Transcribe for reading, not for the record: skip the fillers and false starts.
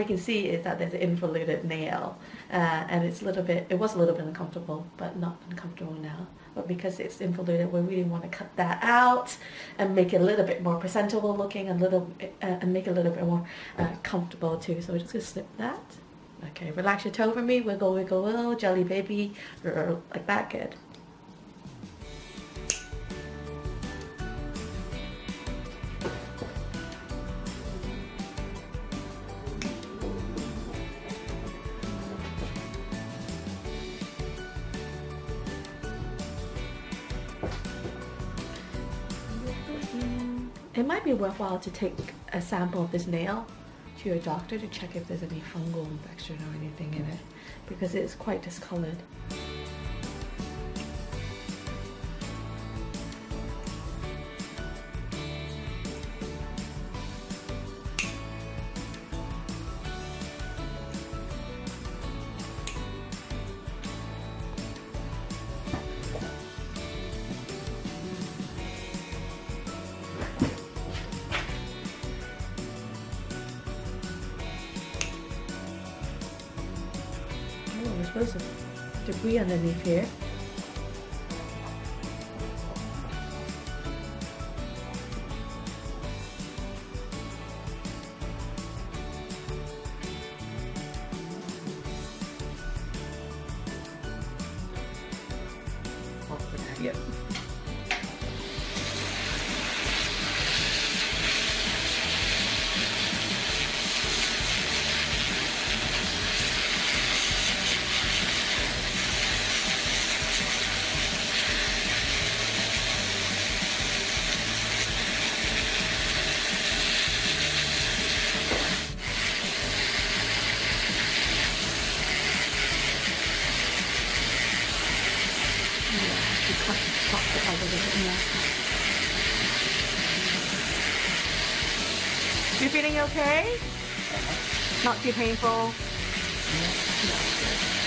can see is that there's an involuted nail, and it was a little bit uncomfortable, but not uncomfortable now. But because it's involuted, we really want to cut that out and make it a little bit more presentable looking, and make it a little bit more comfortable too. So we're just gonna snip that. Okay, relax your toe for me. Wiggle, wiggle, wiggle, jelly baby, like that. Good. It might be worthwhile to take a sample of this nail to your doctor to check if there's any fungal infection or anything in it, because it's quite discolored. There's supposed to debris underneath here. Yep. You feeling okay? Not too painful? No.